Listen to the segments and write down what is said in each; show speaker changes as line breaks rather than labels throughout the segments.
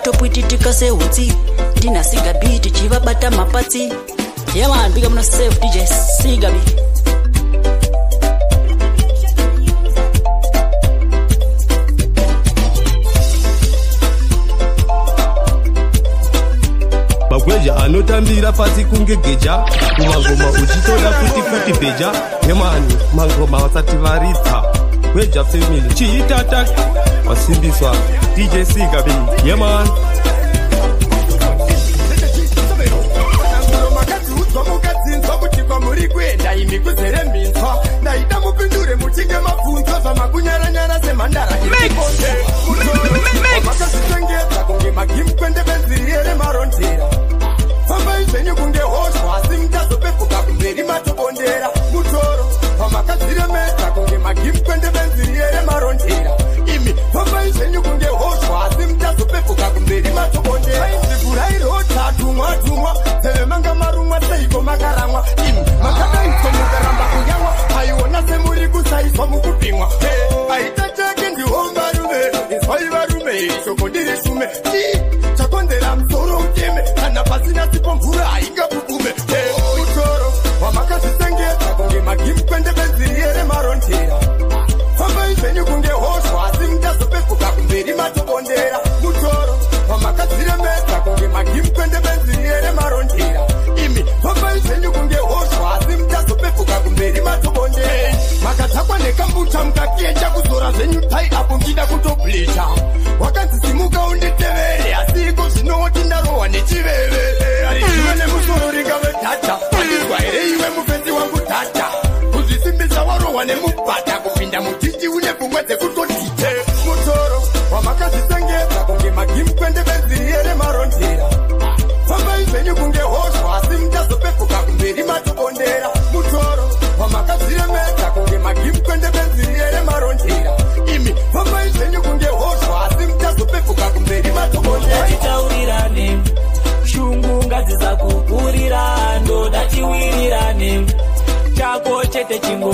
topwititika sehutsi ndina Sigabi tichivabata mapatsi. Yeah man, big up on yourself DJ Sigabi.
Bagweja anotambira pasi kunge geja kumangoma uchitoda kuti beja. Yemani mangoma wasati varitsa Gweja family chiitata wasimbiswa DJ Sigabi. Yeman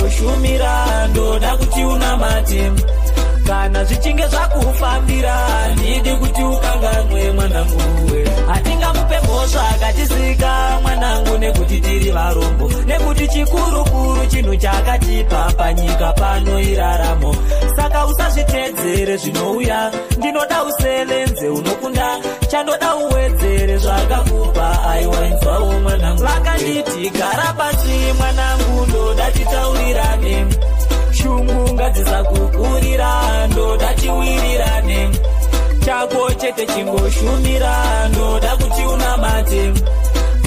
shumira ndoda kuti una mate kana zvichinge zvakufambira ndidi kuti ukanganwe mwananguwe atingamupe mhosva akatisika mwanangu nekuti tiri varombo nekuti chikurukuru chinhu chakatipa panyika pano iraramo saka usazvitedzere zvinouya ndinoda usevenze unokunda chandoda uwedzere zvakakupa aiwainzwawo mwanangu vakanditi gara pasi mwanangu ndoda titaurirane shungu ngadzisakukurira ndoda tiwirirane chako chete chingoshumira ndoda kuti unamate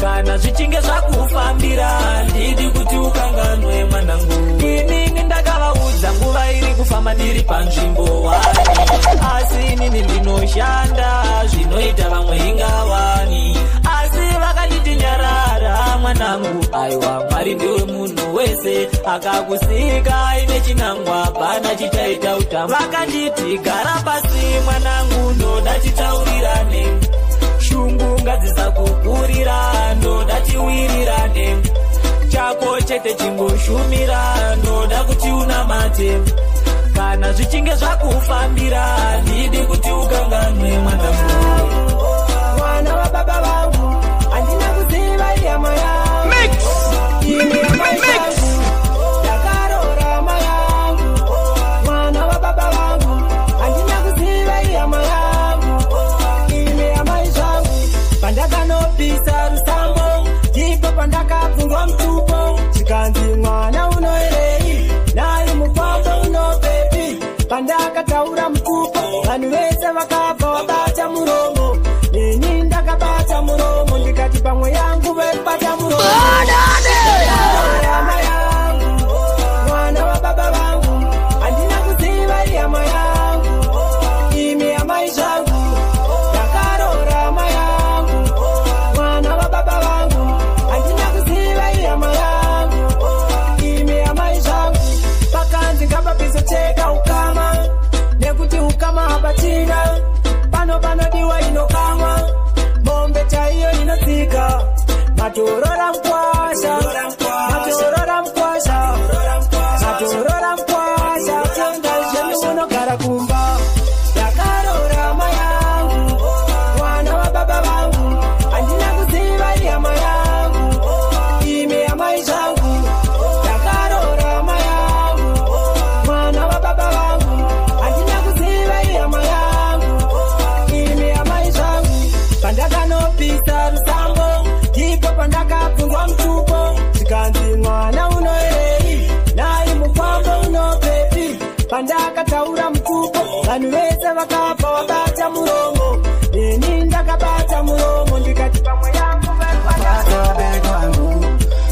kana zvichinge zvakufambira ndidi kuti ukanganwe mwanangu inini ndakavaudza nguva iri kufamba ndiri panzvimbo wani asi inini ndinoshanda zvinoita vamwe ingawani asi vakanditi nyarara mwanangu aiwa Mwari ndiwe munhu wese akakusika ine chinangwa pana chichaita utamu vakanditi gara pasi mwanangu ndoda titaurirane shungu ngadzisakukurira ndoda tiwirirane chako chete chingoshumira ndoda kuti unamate kana zvichinge zvakufambira ndidi kuti ukanganwe mwanangu mwana wababa vangu andina kuziva yama yangu mix yakarora mayangu mwana wababa vangu andina kuziva yama yangu ime amai zvangu pandakanopisa rusambo ndipo pandakabvungwa mutupo chikanzi mwana unoerei nai mupambo unopepi pandakataura mutupo vanhu vese vakabva vabata muromo neni ndakabata muromo ndikati pamwe yangu vebata muromo yama yangu mwana wababa vangu andina kuziva yama yangu imi amai zvangu yakarora yama yangu mwana wababa vangu andina kuziva yama yangu imi amai zvangu pakanzi ngapapizocheka ukama nekuti ukama hapatina pano panodiwa inokamwa mombe chaiyo inotsika matorora mkwasha matorora mkwasha matorora mkwasha tenga zvenu munogara kumba yakarora mayangu vanhu vese vakafa wabata muromo ini ndakabata muromo ndikati pamwe yangu
bata wabereki wangu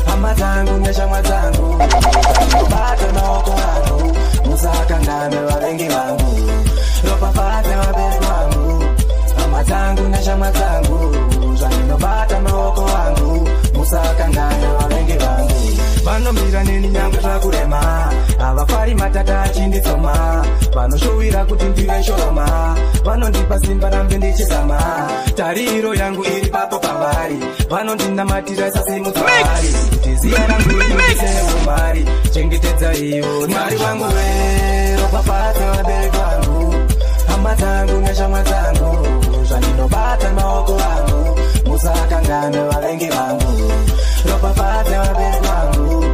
hama dzangu neshamwa dzangu bata maoko angu musakangane vavengi vangu ropapate vabereki vangu hama dzangu neshamwa dzangu zvaninobata maoko angu musakangane vavengi vangu vanomira neni nyange zvakurema havafari matata achinditsoma vanoshuvira kuti ndive shoroma vanondipa simba rambe ndichizama tariro yangu iri papo pavari vanondinamatira sasimudzari kuti ziya rangu iiseumari chengetedza ivo mwari vangu veropapate vabereki vangu hama dzangu neshamwa dzangu zvaninobata maoko angu musakangane vavengi vangu ropapate vabereki vangu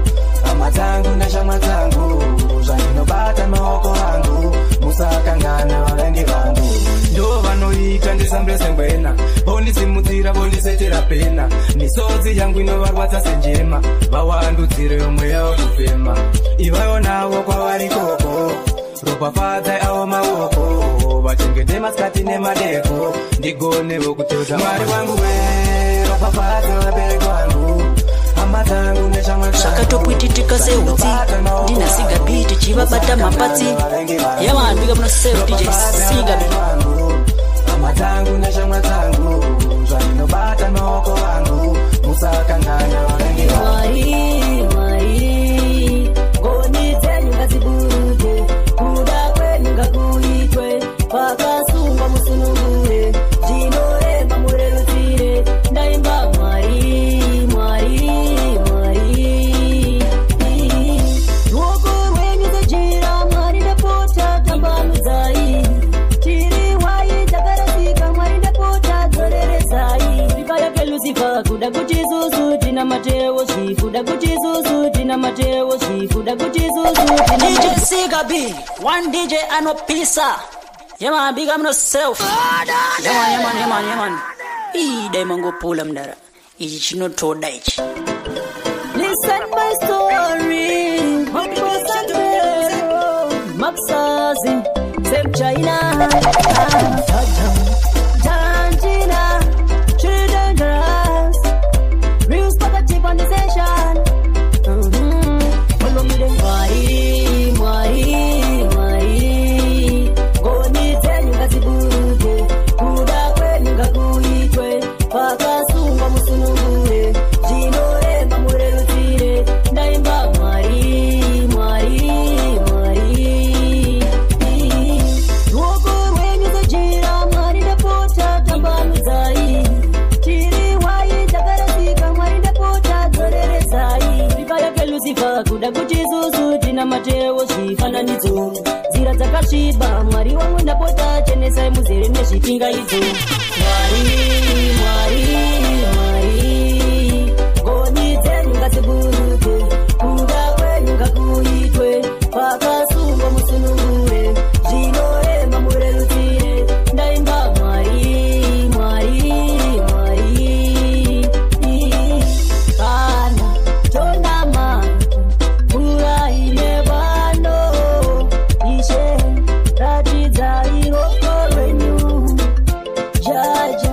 hama dzangu neshamwa dzangu zvaninobata maoko angu musakangane vavengi vangu ndo vanoita ndisambesengwena vondisimudzira vondisetera pena misodzi yangu inovarwadza senjema vawandudzire mweya wekufema ivayo navo kwavari koko ropafadzai avo maoko vachengete masikati nemadeko ndigonevo kuteuta mwari vangu veropafadza vabereki vangu hama dzangu neshamwa
zvakatopwititika seutsi ndinasiga biti chivabata mapatsi yevanhu bika munosave DJ Sigabi
hama dzangu neshamwa dzangu zvaninobata maoko angu musakangane vavengi
Mwari ngoni dzenyu ngadziburuke kuda kwenyu ngakuitwe pakasungwa musunungure zvinorema murerutsire ndaimba Mwari ruoko rwenyu dzejira Mwari ndapota tambanudzai tiri wai dzakarasika Mwari ndapota dzoreredzai vipa yake Lucifer kuda kuti zuzu tina matewo zvifuda kuti zuzu tina matewo zvifuda kuti zuzu
DJ Sigabi one DJ anopisa yeman bika munosave yeman idai mangopula mdara ichi chinotoda ichi
listen my story Maxazi Same China Janjina Children grass Real spot tip on the station Follow me then Mwari Goni zenyu ngaziburuke kuda kwenyu ngakuitwe pakasungwa musunungure zvinorema murerutsire ndaimba Mwari ruoko rwenyu dzejira Mwari ndapota tambanudzai tiri wai dzakarasika Mwari ndapota dzoreredzai vipa yake Lucifer kuda kuti zuzu tina matewo zvifananidzo nzira dzakasviba Mwari wangu ndapota chenesai muzere nezvipingaidzo Mwari ngoni dzenyu ngadziburuke kuda kwenyu ngakuitwe pakasungwa musunungure zvinorema murerutsire ndaimba Mwari kana tonamata mvura ine bando ishe ratidzai ruoko rwenyu jaja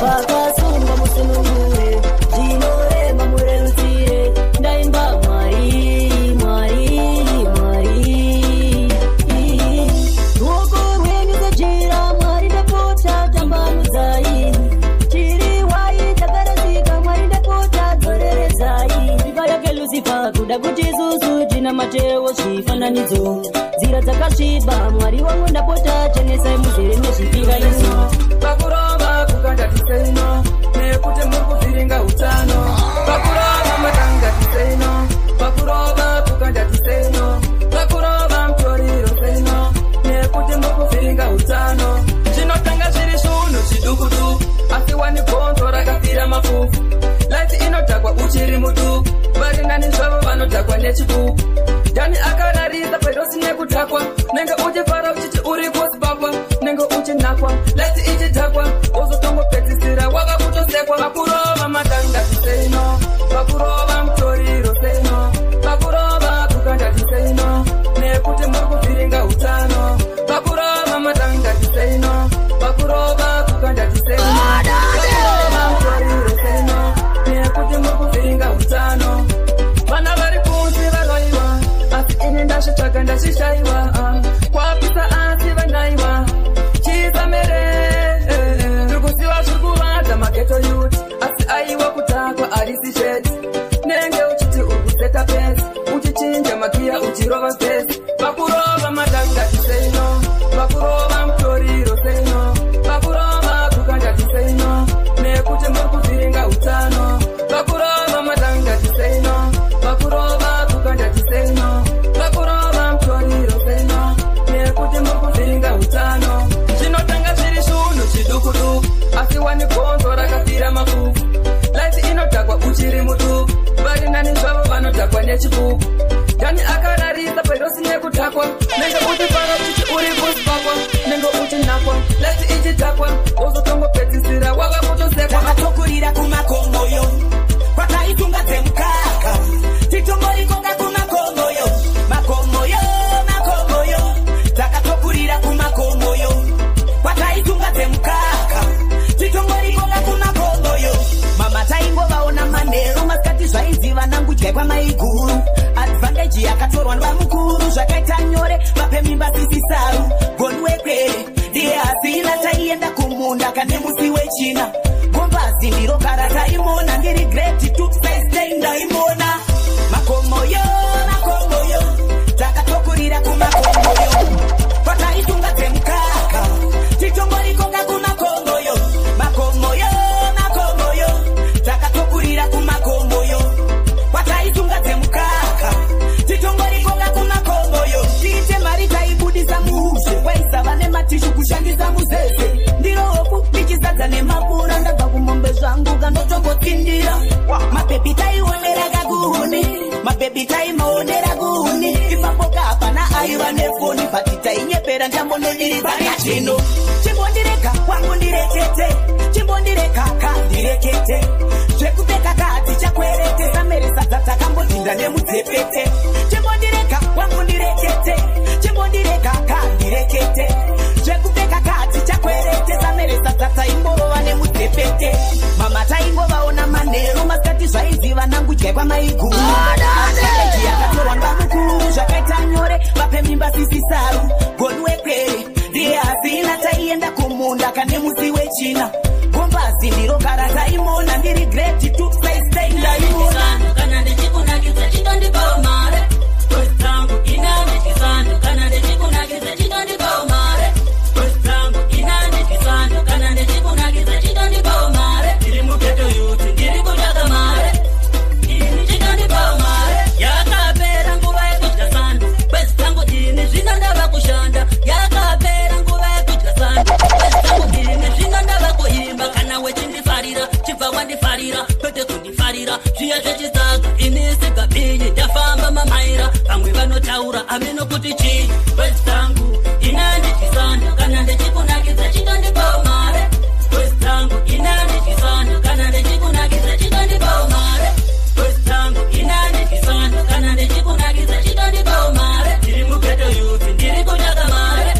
pakasungwa musunungure zvinorema murerutsire ndaimba Mwari ruoko rwenyu dzejira Mwari ndapota tambanudzai tiri wai dzakarasika Mwari ndapota dzoreredzai vipa yake Lucifer kuda kuti zuzu tina matewo zvifananidzo nzira dzakasviba Mwari wangu ndapota chenesai muzere nezvipingaidzo
pakurova kukandatiseino nekuti muri kuvhiringa utano pakurova makangatiseino pakurova kukandatiseino pakurova mutoriro seino nekuti muri kuvhiringa utano zvinotanga zviri zvunhu zvidukudu asi wani gonzo rakafira mafufu lati inodhakwa uchiri muduku varingani zvavo vanodhakwa nechibuku dhani akararisa pedosine kudhakwa nenge uchifara uchiti uri kosiba ndashitsvaga ndachishaiwa kwapisa asi vanaiwa chisamere zvirikusiva zvirikuvadza mageto youth asi aiwa kutakwa arisi sheti nenge uchiti urikuzeta pesi uchichinja makiya uchirova pesi vakurova madangati seino vakurova mutoriro seino vakurova kukandati seino nekuti muri kuvhiringa utano vakurova madangati seino vakurova kukandati seino vakurova mutoriro seino nekuti muri kuvhiringa utano zvinotanga zviri shunhu chidukuduku asi wani gonzo rakafira mafufu laiti inodhakwa uchiri muduku vari nani zvavo vanodhakwa nechikuku dhani akararisa perosi nekudhakwa nenge uchifara kuti uri kusipakwa nenge uchinakwa laiti ichidhakwa uzotongopedzisira wava kutosekwa
takatokurira kumakongoyo kwakaitunga dzemukaka titomboikonga kumakongoyo makongoyo makongoyo takatokurira kumakongoyo kwakaitunga dzemukaka titomboikonga kumakongoyo mama taingovaona manheru masikati zvaiziva nangudya kwamaiguru advantage yakatorwa nevamukuru zvakaita nyore vapemimba sisisaru goni wekwere ndiye hasina taienda kumunda kane musi wechina gombazi ndiro kara taimona ndiri grade 2 size 10 ndaimona makomoyo makomoyo takatokurira kumakongoyo kwakaitunga dzemukaka titomboikonga kumakongoyo makomoyo makomoyo takatokurira kumakongoyo kwakaitunga dzemukaka titomboikonga kumakongoyo tiite mari taibudisa muhushe kwaisava nematishu kushandisa muzeze ndirohoku ndichizadza nemapura ndabva kumombe zvangu kanotombotsindira mabhebi taionera kakuhuni mabhebi taimaonera kuhuni ipapoka hapana aiva nefoni bati tainyepera ndambonodirizanya chino chimbondireka kwangu ndirekete chimbondireka kandirekete zvekupeka kati chakwerete sameresadza takambodzinda nemudzepete chimbondireka kwangu ndirekete chimbondireka kandirekete zvekupeka kati chakwerete sameresadza taimborova nemudzepete mama taingovaona manheru masikati zvaiziva nangudya kwamaiguru advantage yakatorwa ngavamukuru zvakaita nyore vapemimba sisisaru goni wekwere ndiye hasina taienda kumunda kane musi wechina gombazi ndiro kara taimona ndiri grade 2 size 10 ndaimona
kana ndichikunakidza chitondipawo mare kwezangu inandichisando kana ndichikunakidza chitondipawo mare kwezangu inandichisando kana ndichikunakidza chitondipawo mare ndiri mugeto youth ndiri kutsvaka mare ini chitondipawo mare yakapera nguva yekudya sando kwezangu ini zvino ndava kushanda yakapera nguva yekudya sando kwezangu ini zvino ndava kuimba kana wechindifarira chibva wandifarira kwete kundifarira zviya zvechisaga ini sigapinyi ndafamba mamaira vamwe vanotaura ameno kuti chii kwezangu inandichisando kana ndichikunakidza chitondipawo mare kwezangu inandichisando kana ndichikunakidza chitondipawo mare kwezangu inandichisando kana ndichikunakidza chitondipawo mare ndiri mugeto youth ndiri kutsvaka mare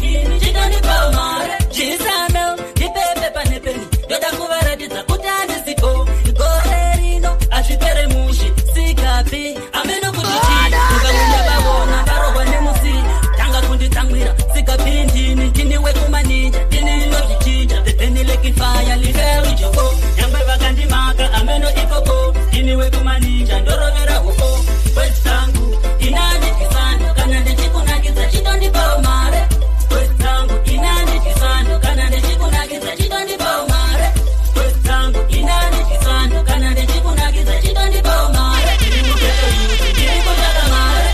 ini chitondipawo mare chisando ndipepe pane peni ndoda kuvaratidza kuti handiziko gore rino hazvipere mushi sigapi ameno kuti chii ukamunya vavona varogwa nemusi tanga kunditsamwira sigapi ndini ndini wekumaninja ndini inozvichinja pepenilekifaya liverijoko nyangwe vakandimaka ameno ikoko ndini wekumaninja ndorovera huko kwezangu inandichisando kana ndichikunakidza chitondipawo mare kwezangu inandichisando kana ndichikunakidza chitondipawo mare kwezangu inandichisando kana ndichikunakidza chitondipawo mare ndiri mugeto youth ndiri kutsvaka mare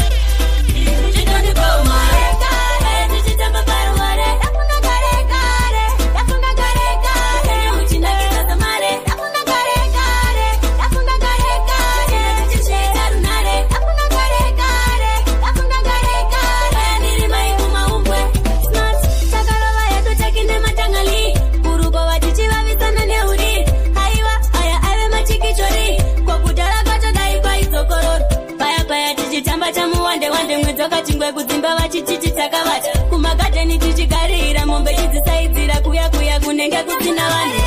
ini chitondipawo mare kare ndichitamba parumare ndakunda kare kare ndakunda kare kare uchinakidza mare ndakunda kare kare ndakunda kare kare ndichisheka runare ndakunda kare kare ndakunda kare kare ndiri maikumaungwe smart takarova yedu tekinde matangali kuruko vatichivavisana neuri haiwa aya ave machikichori kwakudhara katodai kwaidzokororo paya paya tichitamba chamuwande wande mwedzoka chingwe kudzimba vachititi takavata kumagadheni tichigarira mombe chidzisaidzira kuya kuya kunenge kusina vanhu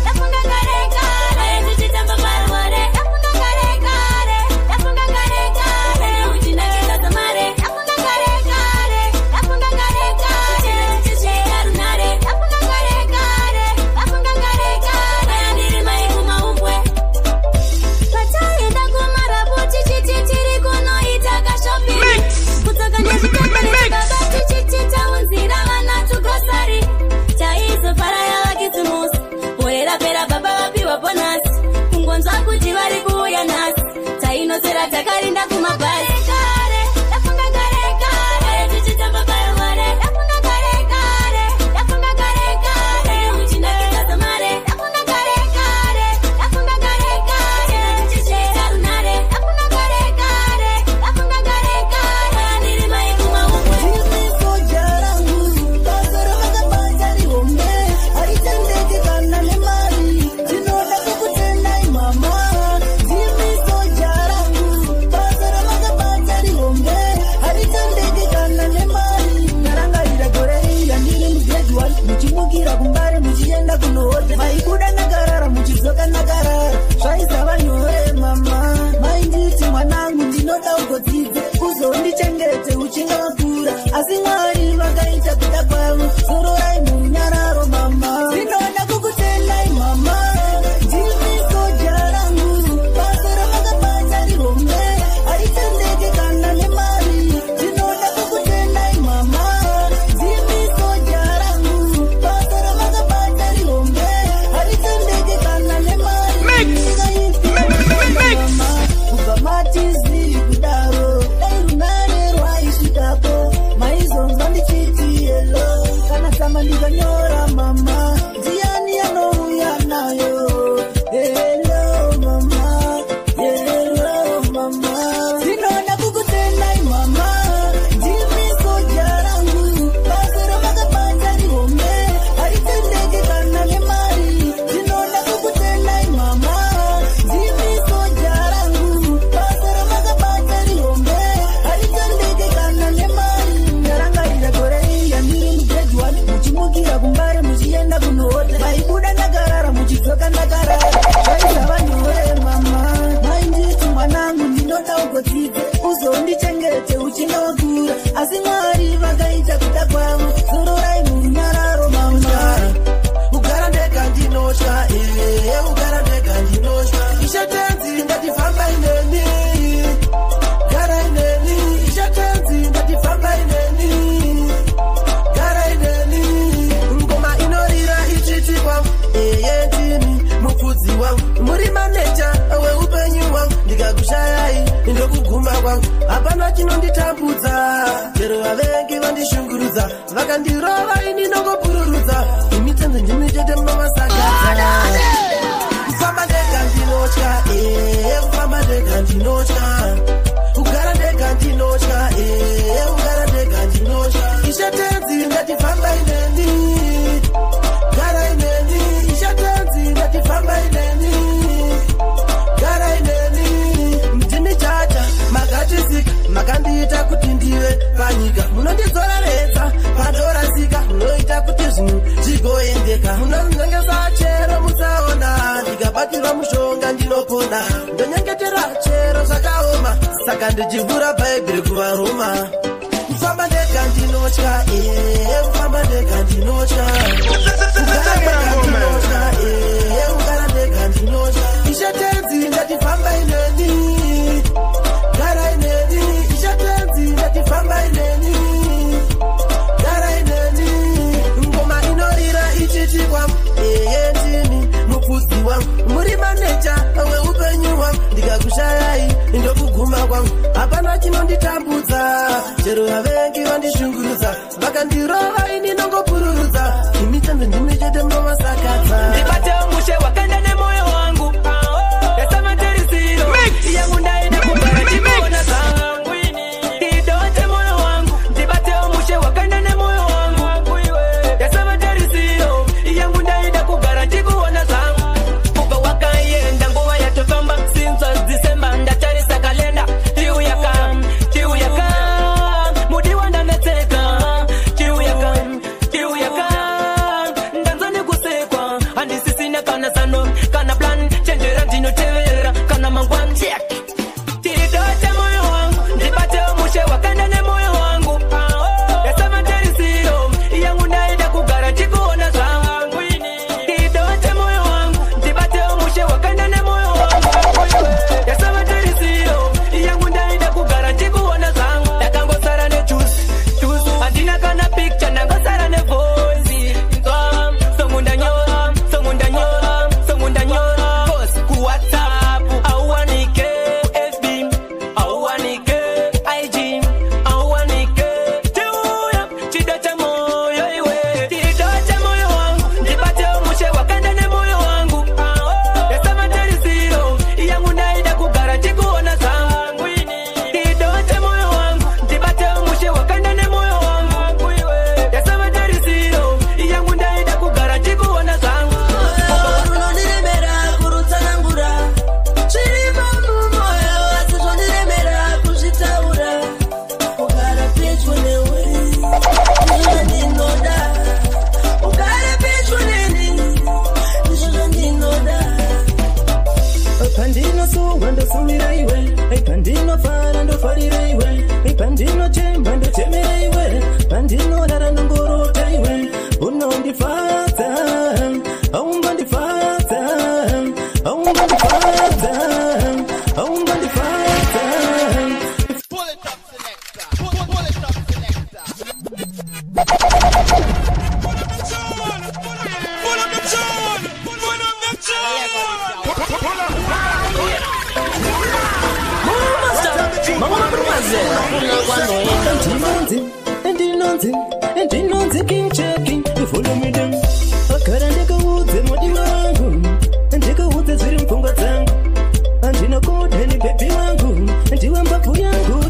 ndakunda kare kare ndichitamba parumare ndakunda kare kare ndakunda kare kare uchinakidza takarinda kumabhazi kare ndafunga kare kare tichitamba bayoware ndafunga kare kare ndafunga kare kare muchinakidza mare ndafunga kare kare ndafunga kare kare tichita runare ndafunga kare kare ndafunga kare kare ndiri mai kumauko tiso jarangu bazoro vakabata rihombe haitendeke kana nemari ndinoda kukutendai mama tiso jarangu bazoro vakabata rihombe haitendeke kana nemari ndarangarira gore iya ndiri mugradual muchimukira kumbare muchienda kunohodha maikuda nakarara muchidzoka nakarara zvaisava nyore mama mainditi mwanangu ndinoda ugodzidze uzondichengete uchinga vakura asi mwari vakaita kuda kwavo zororai murunyararo mama ndinoda kukutendai mama ndimiso jarangu bazoro vakabata rihombe haritendeke kana nemari ndinoda kukutendai mama ndimiso jarangu bazoro vakabata rihombe haritendeke kana nemari kubva matizi kudaro dai runare rwaisvikapo maizonzwa ndichiti yelo kana tsamba ndikanyora mama ndiani anouya nayo yelo mama yelo mama ndinoda kukutendai mama ndimiso jarangu bazoro vakabata rihombe haritendeke kana nemari ndinoda kukutendai mama ndimiso jarangu bazoro vakabata rihombe haritendeke kana nemari ndarangarira gore iya ndiri mugradual muchimukira kumbare muchienda kunohodha maibuda ndakarara muchidzoka ndakarara zvaisava nyore mama mainditi mwanangu ndinoda ugodzidze uzondichengete uchinga wakura asi mwari vakaita kuda kwavo zororai murunyararo mama kugara ndega ndinosha kugara ndega ndinosha ishatenzi ndatifamba ineni gara ineni ishatenzi ndatifamba ineni gara ineni ngoma inorira ichiti kwangu ndini mupfudzi wangu muri maneja weupenyu wangu ndikakushayai ndokuguma kwangu hapana chinonditambudza chero vavengi vandishungurudza vakandirova ini nongopururudza imitenzo ndimi chete munomasakadza kufamba ndega ndinotya kufamba ndega ndinotya kugara ndega ndinotya kugara ndega ndinotya ishatenzi ndatifamba ineni gara ineni ishatenzi ndatifamba ineni gara ineni ndini chacha makatisika makandiita kuti ndive panyika munondidzoreredza padorasika munoita kuti zvinhu zvigoendeka munonzengesa chero musaona ndikabatirwa mushonga ndinopona ndonyengetera chero zvakaoma saka ndichivhura bhaibheri kuvaroma kufamba ndega ndinotya kufamba ndega ndinotya kugara ndega ndinotya kugara ndega ndinotya ishatenzi ndatifamba ineni gara ineni ishatenzi ndatifamba ineni gara ineni ngoma inorira ichiti kwangu ndini mupfudzi wangu muri maneja weupenyu wangu ndikakushayai ndokuguma kwangu hapana chinonditambudza chero vavengi vandishungurudza vakandirova ini nongopururudza imitenzo ndimi chete munomasakadza
ndibatewo mushe wakaenda nemoyo wangu yasamaterisiro yangu ndaenda kugara chikona zangu ndidote moyo wangu ndibatewo mushe wakaenda nemoyo wangu yasamaterisiro yangu ndaenda kugara chikona zangu kubva wakayenda nguva yatofamba since December ndatarisa kalenda chiuyaka mudiwa ndanetseka chiuyaka
kufuna kwanoenda
ndinonzi king checking follow me then akara ndikaudze modi wangu ndikaudze zviri mupfungwa dzangu andinokodheni bebi wangu ndiwe mbabvu yangu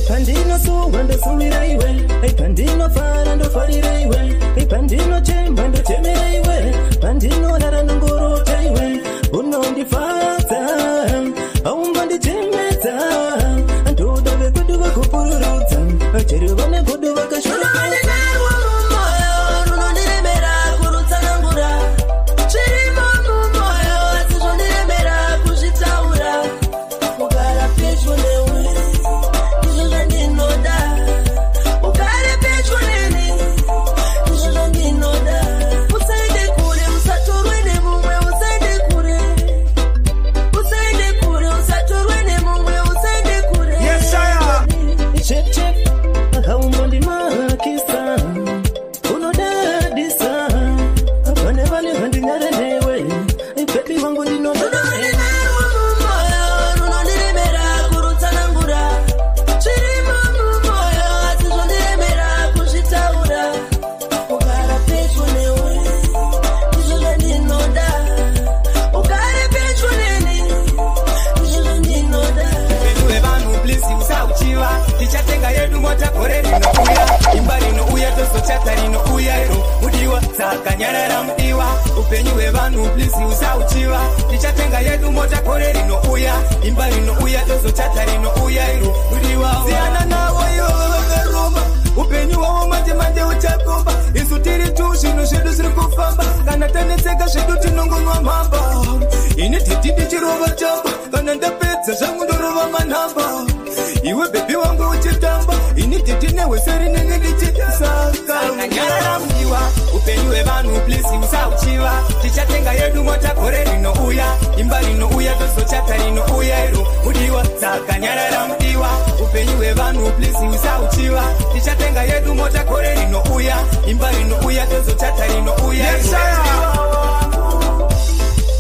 pandinosuwa ndosuvira iwe pandinofara ndofarira iwe pandinochemba ndochemera iwe pandinorara nongorota iwe unondifadza aumbandichemedza ndoda vekudu vakupururudza chero vane godo vakashora
Kanyarara mudiwa upenyu hwevanhu please usauchiva tichatenga yedu mota kore rinouya imba rinouya tozochata rinouya iro mudiwa siyana navo ivo vakaroma upenyu hwavo manje manje uchakomba isu tiri tu zvinhu zvedu zviri kufamba kana tanetseka zvedu tinongonwa mhamba ini titi ndichirova chamba kana ndapedza zvangu ndorova manhamba iwe bebi wangu uchitamba ini titi nehweseri nenge ndichitisaka kanyarara mudiwa upenyu hwevanhu please usauchiva tichatenga yedu mota kore rinouya imba rinouya tozochata rinouya iro mudiwa dzakanyarara mudiwa upenyu hwevanhu please usauchiva tichatenga yedu mota kore rinouya imba rinouya tozochata rinouya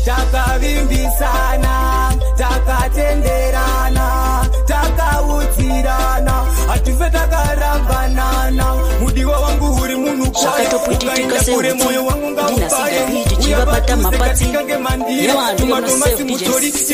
takavimbisana takatenderana takaudzirana hatife takarambanana mudiwa wangu uri munhu
zvakatopuitika sehuti ndinasiga bhiti chivabata mapatsi nevanhu vemasafe DJs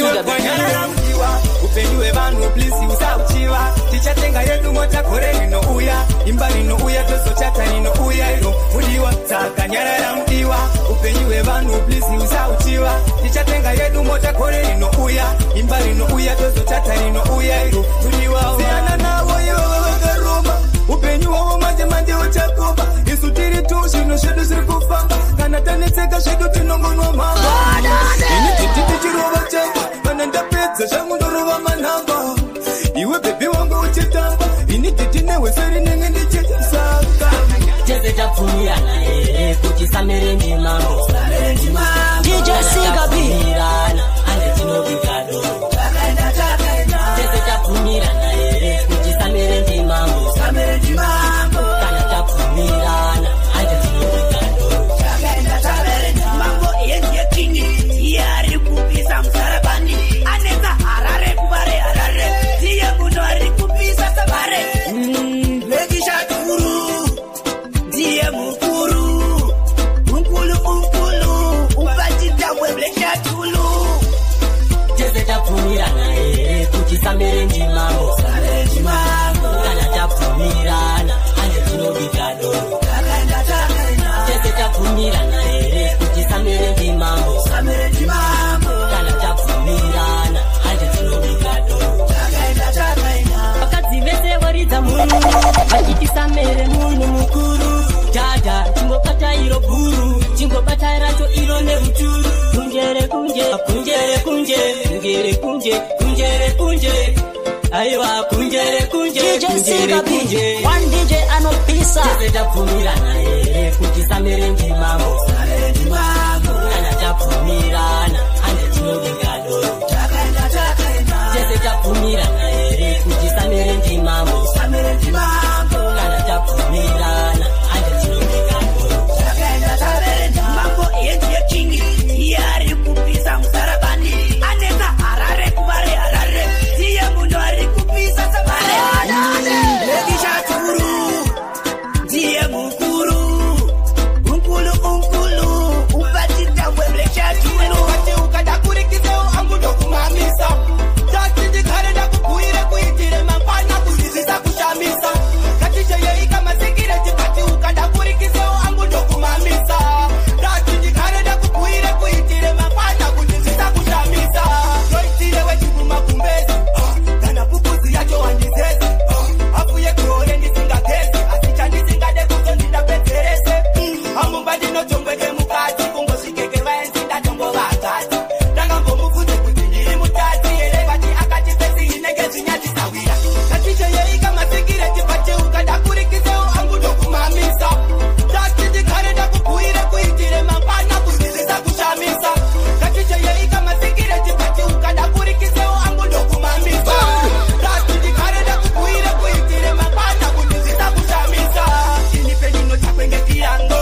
upenyu hwevanhu please usauchiva tichatenga yedu mota kore rinouya imba rinouya tozochata rinouya iro mudiwa dzakanyarara mudiwa upenyu hwevanhu please usauchiva tichatenga yedu mota kore rinouya imba rinouya tozochata rinouya iro mudiwa siyana navo ivo vakaroma upenyu hwavo manje manje uchakomba isu tiri tu zvinhu zvedu zviri kufamba kana tanetseka zvedu tinongonwa mhamba ini titi tichirova chamba kana ndapedza zvangu ndorova manhamba iwe bebi wangu uchitamba ini titi nehweseri nenge ndichitisaka
tese tapfumirana here kuti samere ndimambo
DJ Sigabi
ande tinobikado tese tapfumirana here kuti samere ndimambo kana tapfumirana ande tinobikado
mambo yenye kingi yari kupisa msarabani aneza harare kubare harare tiye kunori kupisa sabare lekisha turu ndiye mukuru unkulu upachita weblesha tulu
tese tapfumirana here kuti samere ndimambo kana tapfumirana ande tinobikado tese tapfumirana here kuti samere ndimambo kana tapfumirana ande tinobikado vakadzi vese varidza munhu vachiti samere munhu mukuru dada chingobata iro bhuru chingobata racho iro neuturu kunjere kunje kunjere kunje kunjere kunje kunjere kunje aiwa kunjere kunje
DJ Sigabi one DJ anopisa
tese tapfumirana here kuti samere ndimambo kana tapfumirana ande tinobikado tabvumirana here kuti samere ndimambo kana tabvumirana handetinovikagoro
zvakaenda tabere ndimambo yenzi yekingi iyari kupisa musarabani aneka harare kuvare harare tiye munhu ari kupisa sabare lekishaturu ndiye mukuru unkulu upatitambwe blekishaturu ukada kurikisewo angu ndokumamisa tatindikare ndakukuire kuitire mangwana kuzizisa kushamisa katicheyeika masikireti kati ukada kurikisewo angu ndokumamisa tatindikare ndakukuire kuitire mangwana kuzizisa kushamisa toitire wechiguma kumbezi kana pupuzi yacho wandizezi afuye kuore ndisingagezi asicha ndisingade kuzo ndindapedzerese amumba ndinotombweke mukati kungosvikeke vaenzi ndatongovakati ndangambomubvunze kuti ndiri mutati here vati akati pesi inenge zvinyadzisawira katicheyeika masikireti pateuka ndakurikisewo angu ndokumamisa tati ndikare ndakukuire kuitire mangwana kuzizisa kushamisa katicheyeika masikireti pateuka ndakurikisewo angu ndokumamisa tati ndikare ndakukuire kuitire mangwana kuzizisa kushamisa ini pendinotapengekiyango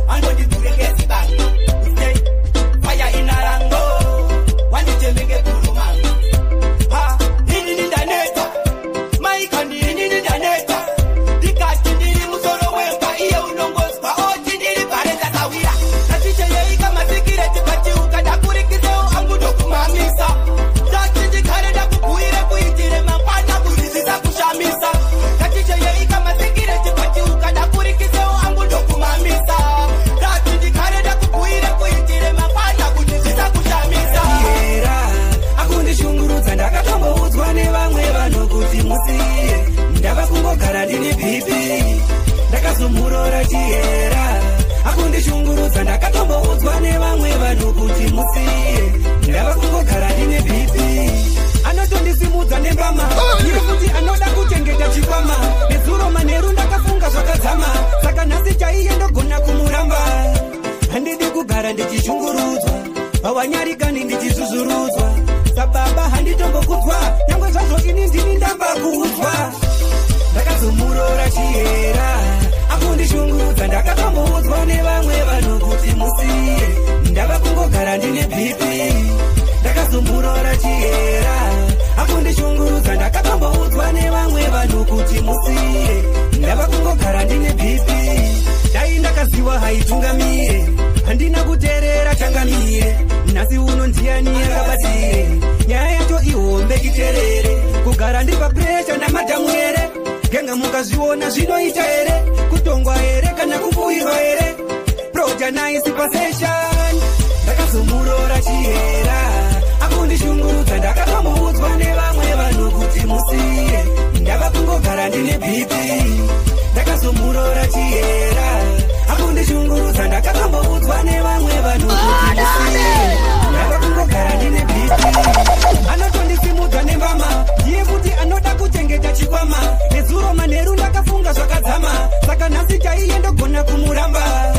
andondidhurekezibango ustei faya inarango wanditemenge kurumango ha inini ndaneta maikandi inini ndaneta ndikati ndiri musoro wemba iye unongozwa oti ndiri pareza sawira katicheyeika masikireti patiuka ndakurikisewo angu ndokumamisa tati ndikare ndakukuire kuitire mangwana kuzizisa kushamisa katicheyeika masikireti patiuka ndakurikisewo angu ndokumamisa tati ndikare ndakukuire kuitire mangwana kuzizisa kushamisa
era akundishungurudza ndakatomboudzwa nevamwe vanhu kuti musiye ndava kungogara ndine bhipi ndakazomurora chihera akundishungurudza ndakatomboudzwa nevamwe vanhu kuti musiye ndava kungogara ndine bhipi anotondisimudza nembama iri kuti anoda kuchengeta chikwama nezuro manheru ndakafunga zvakadzama saka nhasi chaiye ndogona kumuramba handidi kugara ndichishungurudzwa pawanyarikani ndichizuzurudzwa sababa handitombokudzwa nyangwe zvazvo ini ndini ndamba kuudzwa ndakazomurora chihera akundishungurudza ndakatomboudzwa nevamwe vanhu kuti musiye ndava kungogara ndine bhipi ndakazomurora chihera akundishungurudza ndakatomboudzwa nevamwe vanhu kuti musiye ndava kungogara ndine bhipi dai ndakaziva haitungamire handina kuteerera changamire nhasi uno ndiani yakabatire nyaya yacho ihombe iterere kugara ndiri papresha namadhamu here genga mukazviona zvinoita here kutongwa here kana kupfuirwa here projanaisi paseshan ndakazomurora chihera akundishungurudza ndakatomoudzwa nevamwe vanhu kuti musiye ndava kungogara ndine bhipi ndakazomurora chihera akundishungurudza ndakatomoudzwa nevamwe vanhu kuti musiye ndava kungogara ndine bhipi anotondisimudza nembama ndiye kuti anoda kuchengeta chikwama nezuro manheru ndakafunga zvakadzama saka nhasi chaiye ndogona kumuramba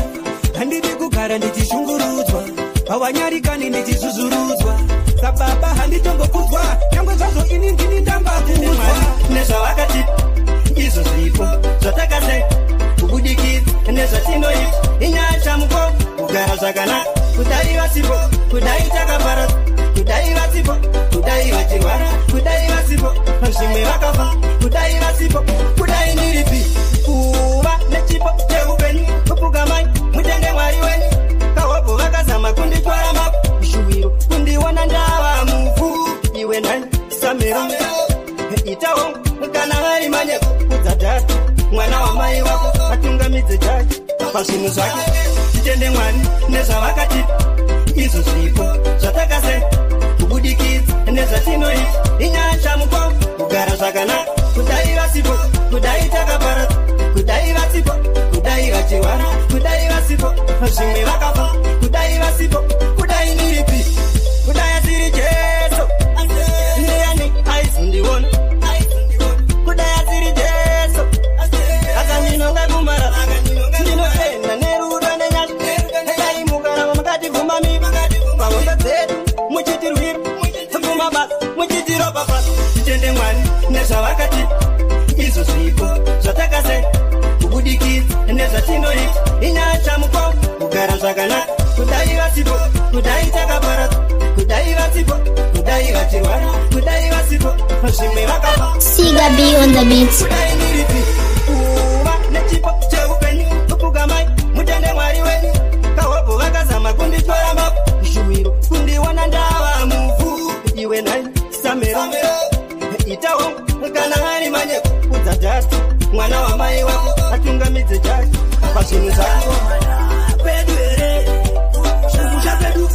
handidi kugara ndichishungurudzwa pawanyarikani ndichizuzurudzwa sababa handitombokudzwa nyangwe zvazvo ini ndini ndamba kuudzwa
nezvavakati izvo zvipo zvatakase kubudikidza nezvatinoita inyaya chamuko kugara zvakanaka kudai vasipo kudai takapara kudai vasipo kudai vachirwara kudai vasipo zvimwe vakafa kudai vasipo kudai ndiripi kuva nechipo cheupenyu kupugamai mutende mwari wenyu kahobho vakazama kunditwara mapo shuwiro kundiona ndava mufu iwe nani samero itawo kana vari manyeko kudzadhata mwana wamai wako atungamidze chake pazvinhu zvake titende mwari nezvavakati izvo zvipo zvatakase kubudikidza nezvatinoita inyaya chamuko kugara zvakanaka kudai vasipo kudai takapara kudai vasipo kudai vachirwara kudai vasipo zvimwe vakafa kudai vasipo kudai ndiripi kudai asiri jesu ndiani aizondiona kudai asiri jesu akaninonga kumara ndinoenda nerudo nenyasha dai mukarava mukativhumami pahombe dzedu muchitirwira kumabasa muchitiropa pasi Mwari nezvavakati izvo zvipo zvatakase kubudikidza nezvatinoita inyaya chamuko kugara zvakanaka kudai vasipo kudai takaparata kudai vasipo kudai vachirwara kudai vasipo zvimwe vakafa
Siga B on the beat.
kudai ndiripi kuva nechipo cheupenyu upugamai mutende Mwari wenyu kahobho vakazama kunditora mapo shuwiro kundiona ndava muvhu iwe nai samero itawo kana hari manyeko udzadhati mwana wamai wako atungamidze chake pazvinhu zvako pedu here zvinhu pedu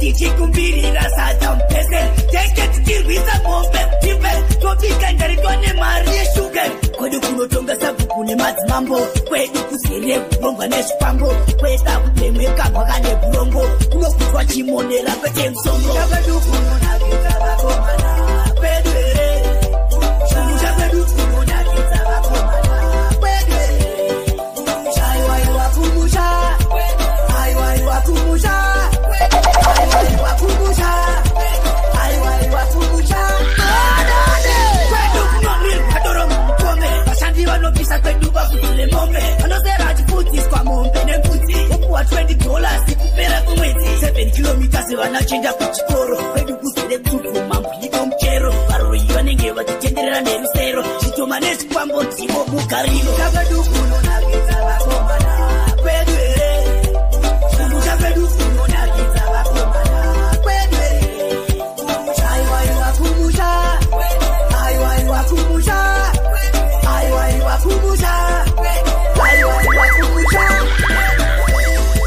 tichikumbirira sadza mupese tenge tichirwisa mombe mutipe topika ndaritwane mari yeshuga kwedu kunotonga sabhuku nemadzimambo kwedu kuzere kurongwa nezvifambo kweda kutemeka kwaka neburongo kunokutwa chimonera kwete musongo chapedu kunonakidza vakomana pedu here zvinhu chapedu kunonakidza vakomana pedu here aiwaiwa kumusha aiwaiwa kumusha vanopisa kwedu vavhuzile mombe vanozera achifundiswa mombe nembudzi opuwa $20 kupera kumwedzi 7 kilometers vanachienda kuchikoro kwedu kuzere kubvu mambwiko muchero varoi vanenge vachitenderera nerusero zvitoma nezvikwambo ndivo mugariro chapedu kunonakidza vakomana kwedu here zvinhu chapedu kunonakidza vakomana kwedu here aiwaiwa kumusha aiwaiwa kumusha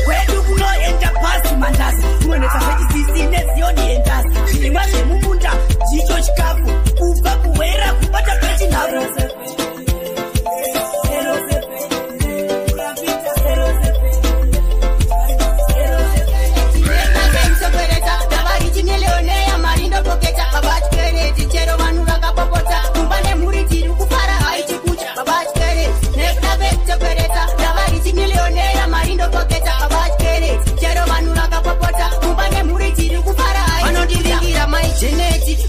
kwedu kunoenda pasi mandazi kuonesa zvechisisi nezioni yendazi zvirimwa zvemumunda ndicho chikafu kubva kuhwera kubata kwechinharo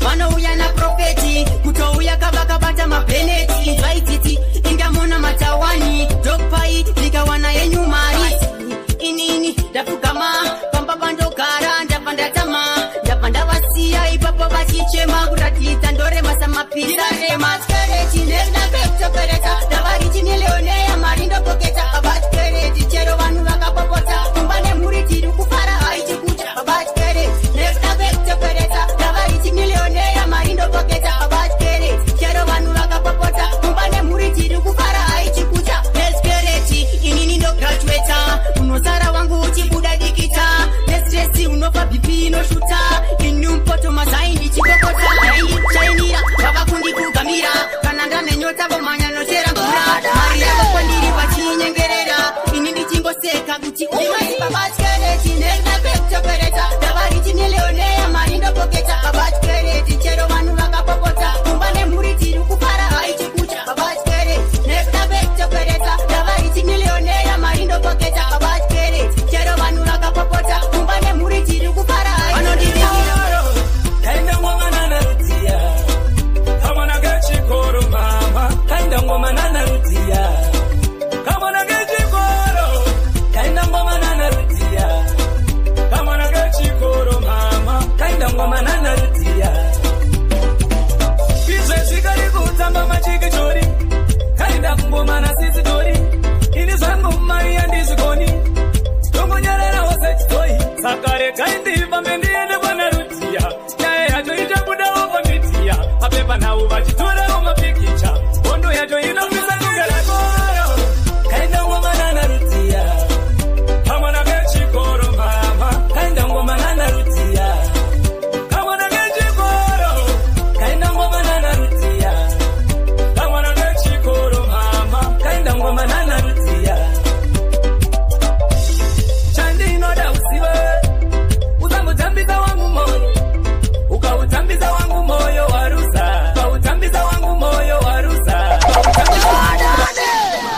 vanouya naprofeti kutouya kavakabata mabheneti inzwaititi ingamona matawani dokpai ndikawana yenyu mari inini ndapfugama pamba pandogara ndabva ndatama ndabva ndavasiya ipapo vachichema kuratidza ndoremasa mapirira remaskereti nekudapekutokereta ndavariti milioneya mari ndopoketa abatkereti chero vanhu vakapopota kumba nemhuri tiri kufara haiti kucha abatkereti nekudapekutokereta ndavariti milioneya mari ndopoketa abatkereti chero vanhu vakapopota kumba nemhuri tiri kufara haiti kucha neskereti inini ndograduata unosara wangu uchibuda dikita nestresi unofa bhipi inoshuta inumpoto mazaindi chikokota ainditsvainira vakakundikugamira kana ndanenyota vomhanya nochera mvura mari yako kwandiri vachinyengerera ini ndichingoseka kuti uimaibabachkereti nekudapekutokereta ndavariti milioneya mari ndopoketa abachkereti chero vanhu vakapopota kumba nemhuri tiri kufara haiti kucha abachkereti nekudapekutokereta ndavariti milioneya mari ndopoketa abachkereti chero vanhu vakapopota kumba nemhuri tiri kufara haiti Kainda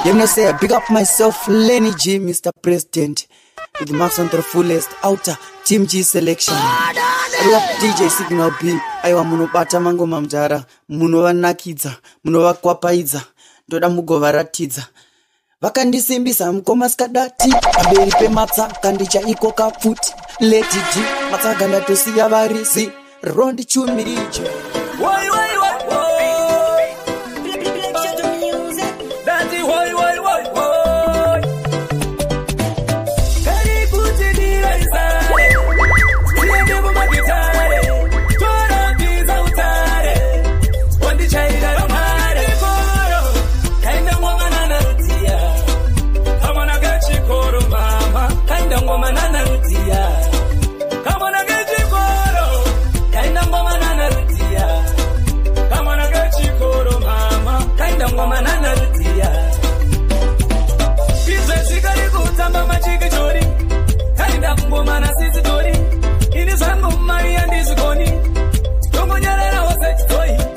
You know, say I big up myself, Lenny G, Mr. President. With the marks on the fullest outer Team G selection. I love DJ Signal B. Aiwa munobata mango mamjara. Munowanakidza, munovakwapayidza. Ndoda mugovaratidza. Vakandisimbisa mukoma skadati. Pamberi pematsa kandicha iko kafuti. Let it be. Matsa kandatosiya varisi. Rondi chumiricho.
Why? Daddy, why?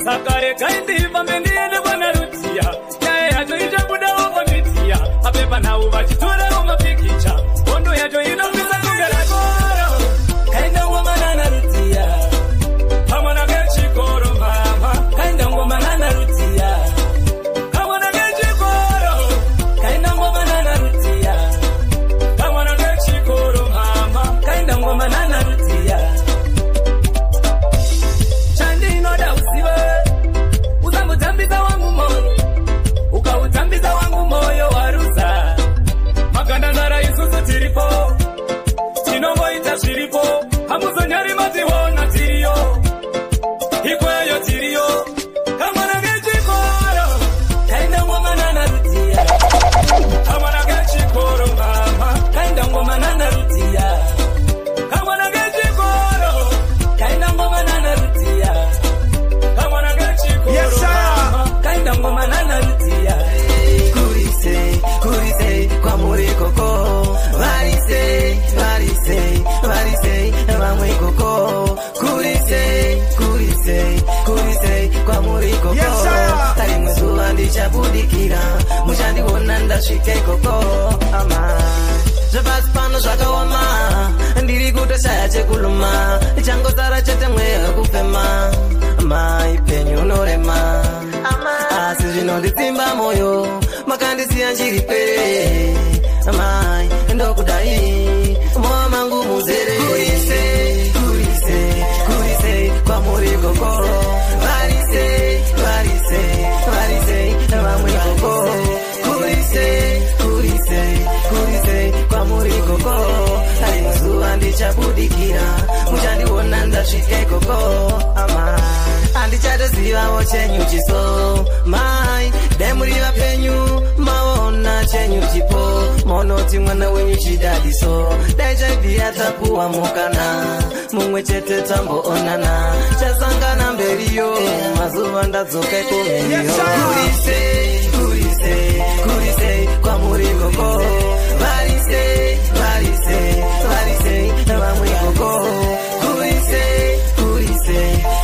Sakare kaindi pambendi ende bwana rutia. Nae yacho ichabuda wako mitia. Apepa na uvachitura umapikicha. Ondo yacho inopisa kugara koro. Kainda ngoma nana rutia. Hamana kechi koro mama. Kainda ngoma nana rutia. Hamana kechi koro. Kainda ngoma nana rutia. Hamana kechi koro mama. Kainda ngoma nana rutia. Chandi no da usiwe. Utambiza wangu moyo, ukautambiza wangu moyo warusa. Maganda zara isusu tiripo, chinongo ita shiripo. Hamuzo nyari mati hona tirio, hikweyo tirio. Kamana gechi koro, kainda ngoma nana rutia. Kamana gechi koro mama, kainda ngoma nana rutia. Kamana gechi koro, kainda ngoma nana rutia. Kamana gechi koro. Yes, ngoma nana rutia. Kurise kwa muri koko. Varise vamwe koko. Kurise kwa muri koko. Tari mwezuwa ndichabudikira. Mushandi wona ndashike koko. Ama Jabas pano shakawama. Ndiri kutoshaya chekuluma. Chango sara chete mweya kufema. Mai penyu norema. Asi zvinonditsimba moyo. Makandisiya njiripere. Mai ndokudai. Moyo mangu muzere. Kurise kwa muri koko. Varise vamwe koko. Kurise kwa muri koko. Ari mazuva ndichabudikira. Muchandiona ndasvike koko. Ama andichatozivawo chenyu chiso. Mai demuri vapenyu maona chenyu chipo. Monoti mwana wenyu chidadiso. Daichaibhi atapuwa mukana. Mumwe chete tamboonana. Chasangana mberiyo. Mazuva ndadzoka ikomeniyo. Kurise kwa muri koko. Varise vamwe koko.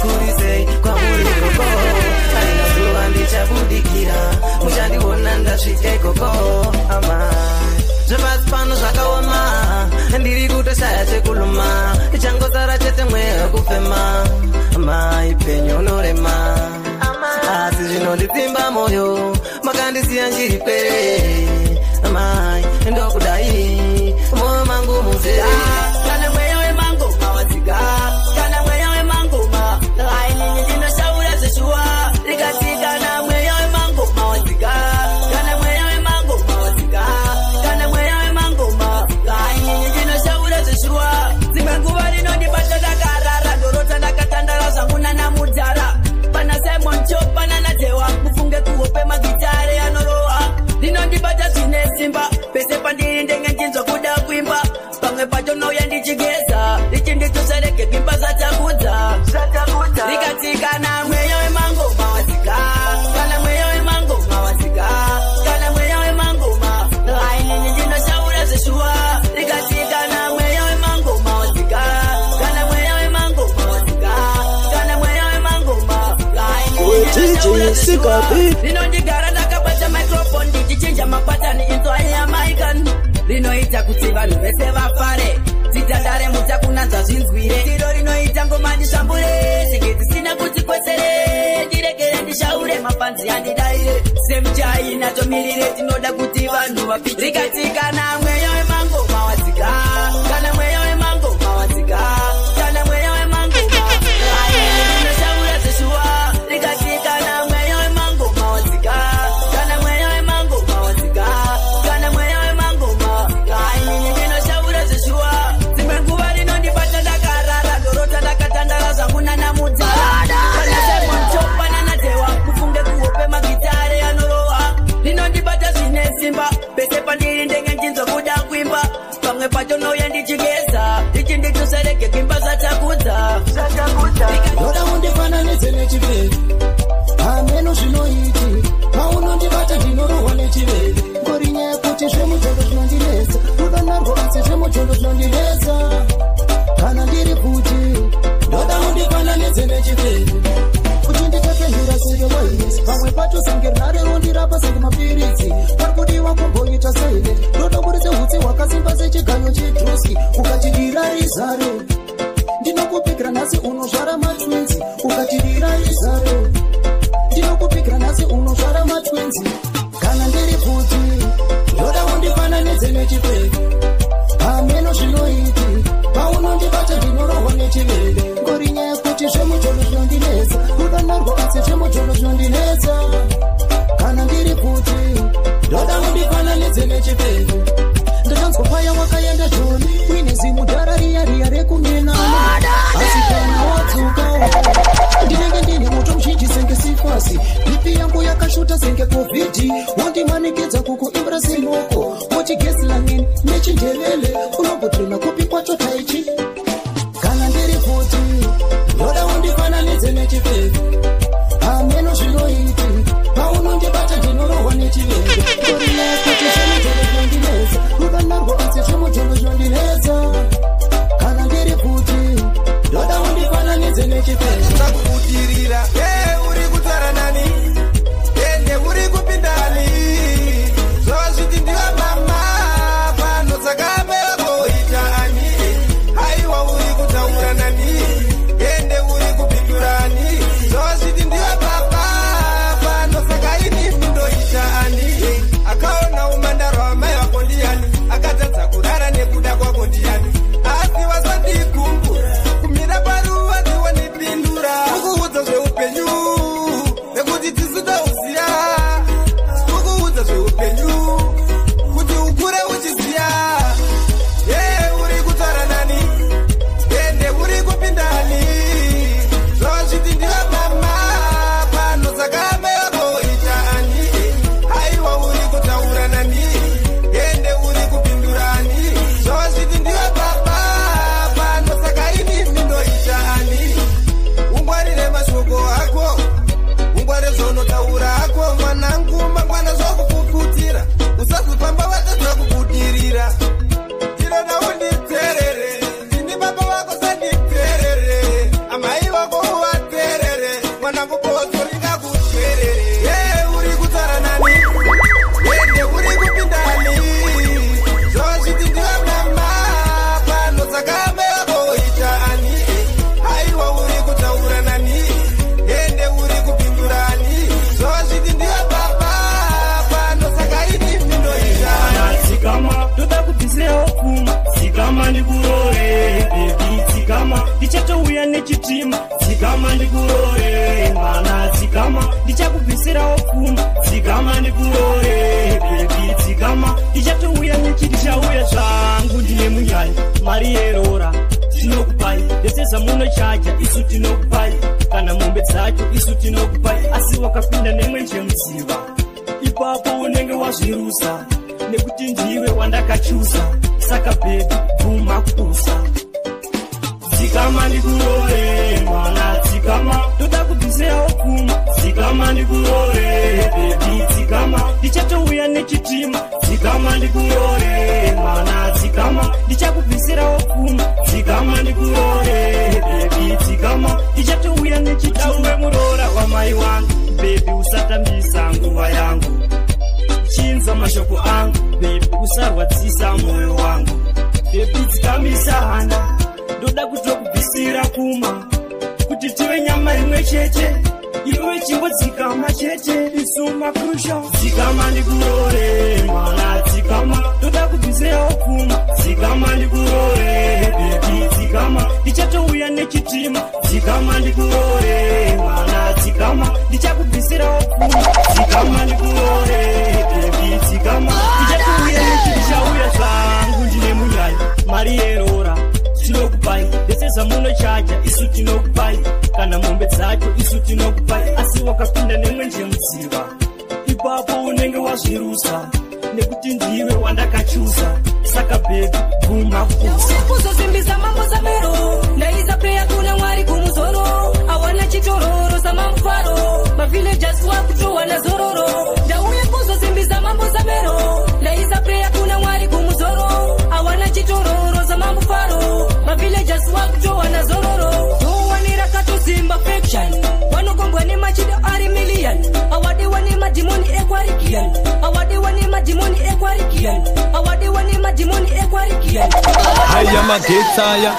Kurise kwa muri koko. Aina zuva ndichabudikira. Muchandiona ndasvike koko. Ama Jabas pano zvakaoma. Ndiri kutoshaya chekuluma. Changosara chete mweya kufema. Mai penyu norema. Asi zvinonditsimba moyo. Makandisiya njiripere. Mai ndokudai. Moyo mangu muzere.
Kana mweya wemango mawaziga. Kana mweya wemango ma. Aini ndinoshaura zveshuwa. Rikatika na mweya wemango mawaziga. Kana mweya wemango mawaziga. Kana mweya wemango ma. Aini ndinoshaura zveshuwa. Zimwe nguva rinondibata ndakarara. Ndorota ndakatandara zvangu nana mudhara. Pana Simon Chop pana natewa. Mufunge kuhope magitare anorowa. Rinondibata zvine simba. Pese pandiri ndenge nchinzwa kuda kuimba. Pamwe pacho nauya ndichigeza. Richinditosareke kwimba zvatakudza. Rikatika na mweya wemango mawaziga. Kana mweya wemango mawaziga. Kana mweya wemango ma. Aini ndinoshaura zveshuwa. Rikatika na mweya wemango mawaziga. Kana mweya wemango mawaziga. Kana mweya wemango ma. Aini ndinoshaura zveshuwa. Rinondigara ndakabata microphone ndichichi
kuchinja mapatani inzwa yamaikan rinoita kuti vanhu vese vafare dzitandare mutakunanza zvinzwire tiro rinoita ngoma ndishambure senge dzisina kuti kwesere ndiregere ndishaure mapanzi yandidaire semchai natomirire tinoda kuti vanhu vapirikatikana mweya wemango mawadzika kana mweya wemango mawadzika kana mweya wemango mawadzika ndinoshaura zveshuwa rikatikana mweya wemango mawadzika kana mweya wemango mawadzika kana mweya wemango mawadzika inini ndinoshaura zveshuwa dzimwe nguva rinondibata ndakarara ndorota ndakatandara zvangu nanamudza kana semonchopana natewa kufunge kuhope magitare anorova rinondibata zvine simba pese pandiri ndenge ndinzwa kuda kuimba pamwe pacho nouya ndichigeza ndichindituserege kuimba zvatakudza
ndoda undifananidze nechiveve hameno zvinoiti maunondibata ndinorohwa nechiveve ngori nyaya yekuti zvemujondo zvinondinetsa rudo narwo asi zvemujondo zvinondinetsa kana ndiri kuti ndoda undifananidze nechiveve uchinditependura senge waines pamwe pacho senge runare rondirapa senge mapiritsi pari kudiwa kumboita seine ndoda buritse hutsi hwakasimba sechiganyo chedruski ukatidira izare ndinokupikira nhasi unozvara matwinzi ukatidira izare ndinokupikira nhasi unozvara matwinzi kana ndiri kuti ndoda undifananidze nechiveve hameno zvinoiti paunondibata ndinorohwa nechiveve ngori nyaya yekuti zvemujono zvinondinetsa rudo narwo asi zvemujono zvinondinetsa kana ndiri kuti ndoda undifananidze nechiveve ndakanzwa paya wakaenda joni uine zimudhara riya riya rekumenana asi kana wadzuka ndinenge ndine moto muzhinji senge sifasi bipi yangu yakashuta senge covid wandimanikidza kukuimbira sinoko mochigesi langeni nechindevele unobhutirana kupi kwacho taichi kana ndiri kuti ndoda undifananidze nechiveve hameno zvinoiti paunondibata ndinorohwa nechiveve ngorinyaya kuti zvemujono zvinondinetsa rudo narwo asi zvemujono zvinondinetsa kana ndiri kuti ndoda undifananidze nechiveve
ndakubudirira uri kutaura nani ende uri kupindani zvavazviti ndiva mama pano dzakapera koita ani haiwa uri kutaura nani ende uri kupindurani zvavazviti ndiva baba pano saka ini ndoita ani akaona umandaro wamai vako ndiani akatadza kurara nekuda kwako ndiani asi vasandikumbura kumira paruva ndiwonipindura ukuudza zveupenyu nekuti tisitauziya ukuudza zveupenyu kuti ukure uchiziya uri kutaura nani ende uri kupindani zvavazviti ndiva mama pano saka mevakoita ani haiwa uri kutaura nani ende uri kupindurani zvavazviti ndiva baba pano saka ini mindoita ani ungwarire mashoko ako ungwarire zvaunotaura ako mwanangu mangwana zvakupuputira usazopamba vatadza kubudirira ndinoda unditerere ndini baba vako sanditerere amai vako uvaterere mwanangu bozoringa kuterere uri kutaura nani ende uri kupindani zvavazviti ndiva mama pano saka mevakoita ani haiwa uri kutaura nani ende uri kupindurani zvavazviti ndiva baba pano saka ini mindoita
tsikama toda kubvisirawo pfuma tsikama ndikurore bebi tsikama ndichatouya nechitima tsikama ndikurore mwana tsikama ndichakubvisirawo pfuma tsikama ndikurore bebi tsikama ndichatouya nechiti chauya zvangu ndine munyanya mari yerora tinokupai ndese zamunochaja isu tinokupai kana mombe dzacho isu tinokupai asi wakapinda nemwenje mudziva ipapo unenge wazvirusa nekuti ndiwe wandakachusa saka bebi bvuma kupusa tsikama ndikurore mwana tsikama toda kubvisirawo pfuma tsikama ndikurore bebi tsikama ndichatouya nechitima tsikama ndikurore mwana tsikama ndichakubvisirawo pfuma tsikama ndikurore bebi tsikama ndichatouya nechitauwe murora wamai wangu bebi usatambisa nguva yangu uchinza mashoko angu bebi usarwadzisa moyo wangu bebi dzikamisa hana ndoda kutokubvisira kuma kuti tive nyama imwe chete iwe chingodzikama chete isuma krusha dzikama ndikurore mwana dzikama ndoda kubvisirawo kuma dzikama ndikurore bebi dzikama ndichatouya nechitima dzikama ndikurore mwana dzikama ndichakubvisirawo kuma dzikama ndikurore bebi dzikama ndichatouya nechichauya zvangu ndine munyaya mari yerora tinokupai ndese zamunochaja isu tinokupai kana mombe dzacho isu tinokupai asi wakapinda nemwenje mudziva ipapo unenge wazvirusa nekuti ndiwe wandakachusa saka bebi guma kupusa
kuzosimbisa mambo zamero ndaisa preya kuna mwari kumusoro awana chitororo samamufaro mavillagers wakutowana zororo ndauye kuzosimbisa mambo zamero ndaisa preya kuna mwari kumusoro awana chitororo samamufaro mavillagers wakutowana zororo towanira katosimba faction wanokombwa nemachido ari million awadiwa nemadhimoni ekwarikian awadiwa nemadhimoni ekwarikian awadiwa nemadhimoni ekwarikian
haya magetsaya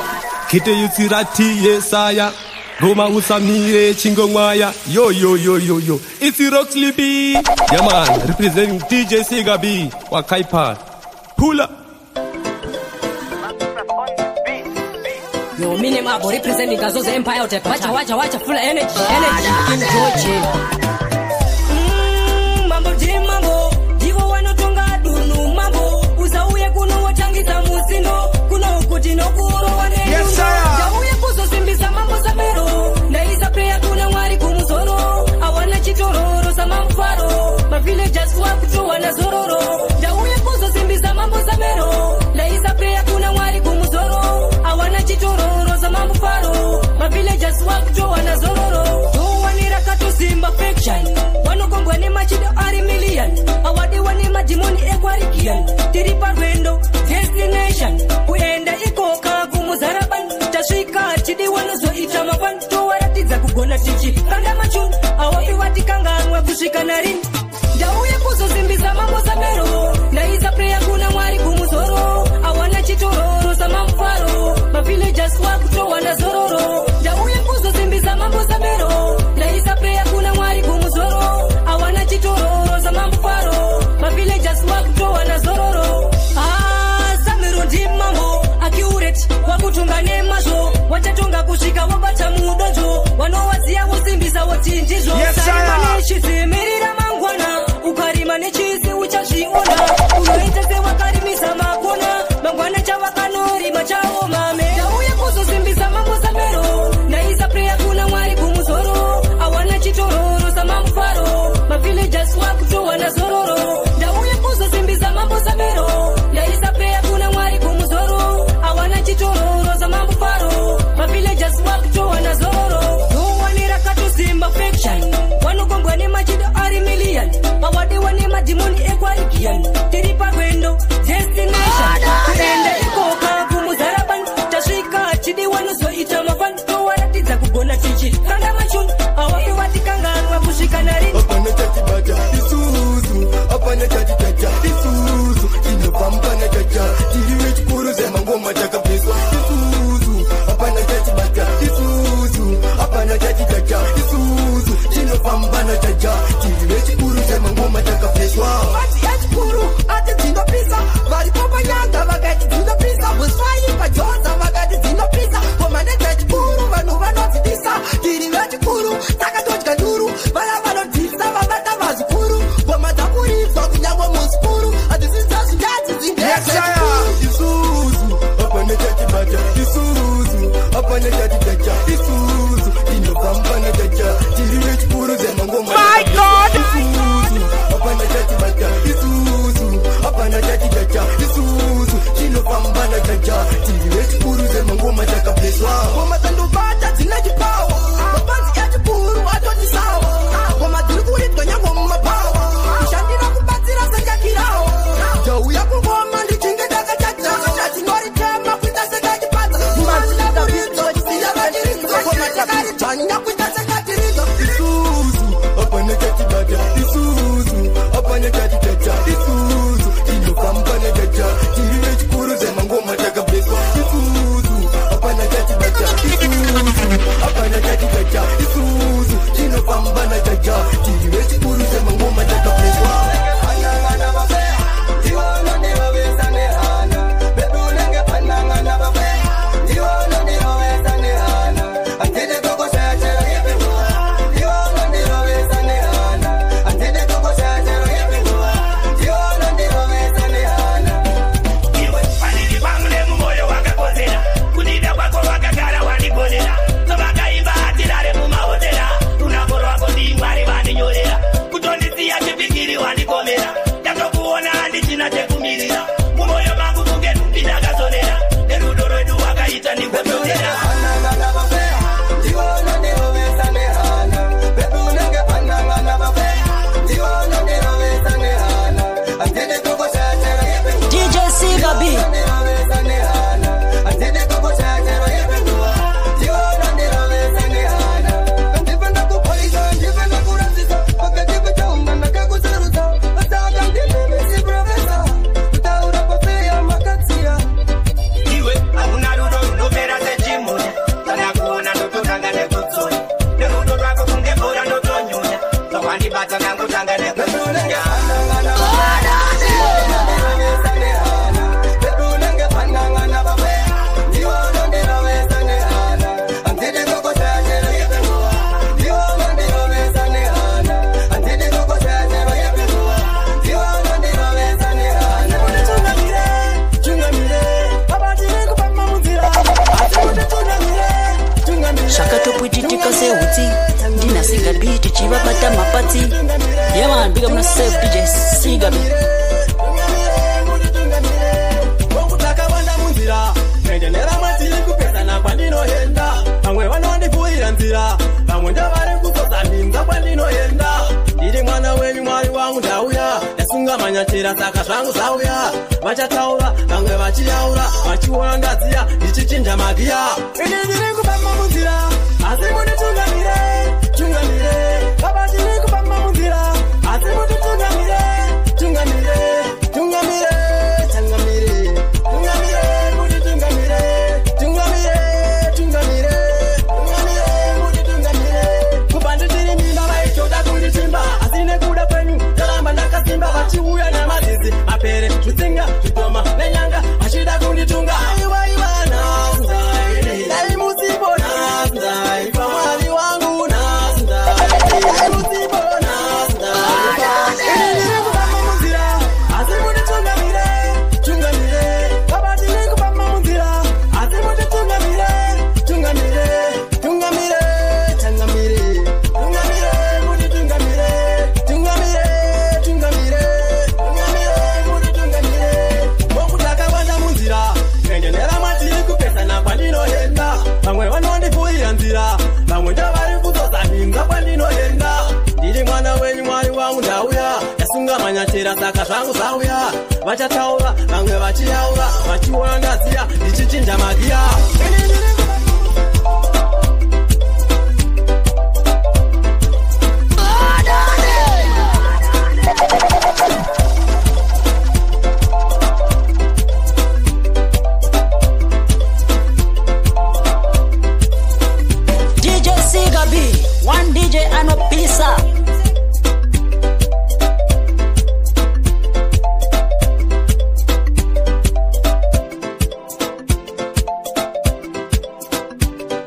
kite yutsirati yesaya Goma usamire chingo mwaya yo yo yo yo yo it's Roxley B yeah man representing DJ Sega B Wakaipa pull up
yo mine mabo representing Gazoza Empire Tech wacha full energy in Georgia mambo mambo divo wanotonga dunu mambo usauye kuno wachangiza musino kuno kuti nokuro wane yes jauye kuzosimbisa mambo zamero ndaisa preya kuna mwari kumusoro awana chitororo samamfaro mavillagers wakutowana zororo jauye kuzosimbisa mambo zamero ndaisa preya kuna mwari kumusoro awana chitororo samamfaro mavillagers wakutowana zororo towanira katosimba faction wanokombwa nemachido ari million awadiwa nemadhimoni ekwarikian tiri parwendo destination kuenda ikoka kumuzaraban tasvika chidiwa nozoita mavan towaratidza kugona tichi kanda machunu awapiwa tikanganwa kusvika narini ndauye kuzosimbisa mambo zamero ndaisa preya kuna mwari kumusoro awana chitororo samamufaro mavillagers wakutowana zororo ndauye kuzosimbisa mambo zamero ndaisa preya kuna mwari kumusoro awana chitororo samamufaro mavillagers wakutowana zororo samiro ndimambo akiureti wakutonga nemazvo wachatonga kusvika wabata mudonzvo wanowaziya wosimbisa woti ndizvo sarima nechizimirira mangwana ukarima nechisi uchazviona unoita sewakarimisa makona mangwana chavakanorima chavo mame ndauye kuzosimbisa mambo zamero ndaisa preya kuna mwari kumusoro awana chitororo samamufaro mavillagers wakutowana zororo ndauye kuzosimbisa mambo zamero ndaisa preya kuna mwari kumusoro awana chitororo samamufaro mavillagers wakutowana zororo towanira katosimba faction wanokombwa nemachido ari million awadiwa nemadhimoni ekwarikian tiri parwendo destination kuenda ikoka kumuzaraban tasvika chidiwa nozoita mafan towaratidza kugona tichi kanda machunu awapiwa tikanganwa kusvika narini
apana chatibata isuzu apana chatitata isuzu inopambana chacha tiriwe chikuru zemangoma chakapeswa isuzu apana chatibata isuzu apana chatitata isuzu inopambana chacha tiriwe chikuru zemangoma chakapeswa mati yachikuru ati dzinopisa varipopanyanga vakati dzinopisa muswai pajoza vakati dzinopisa komane chachikuru vanhu vanodzidisa tiriwe chikuru takatodya nduru vaya vanodhisa vabata mazikuru ngoma dzakurizwa kunyangwa musikuru adzisizazvinyazi dzindezachikuru isuzu apane chatibata isuzu apane chatitata isuzu inopambana chacha tiriwe chikuru zemangoma isuzu apana chatibata isuzu apana chatitata isuzu inopambana chacha tiriwe chikuru zemangoma chakapeswa ngoma dzandobata dzine chipawa mapanzi yachikuru atotisawa ngoma dziri kuitwa nyangwa mumapawa kushandira kubatsira sejakirawo jauya kungoma ndichinge ndakachacha tinoritema kuita sekachipata mazidaburidzo chisiya vachiridzo ngoma takaridzvanya kuita sekatiridzo isuzu apana chatibata isuzu apana chatitata isusu inofamba najaja tiri vechikuru zemangoma takabviswa isusu hapana chatibata isusu hapana chatibata isusu inofamba najaja tiri vechikuru zemangoma takabviswa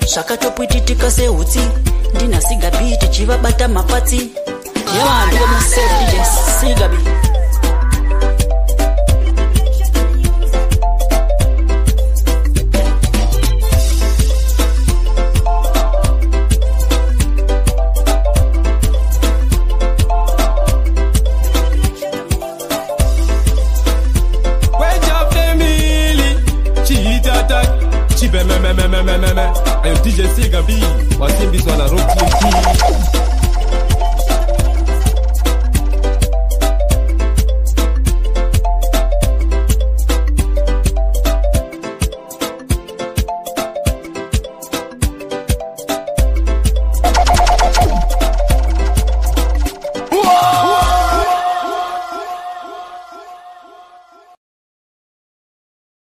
Shakatopwititika seutsi ndinasiga biti chivabata mapatsi yevandike musef DJ Sigabi.
Ayo DJ Sigabi, wasimbiswa na Rock Team.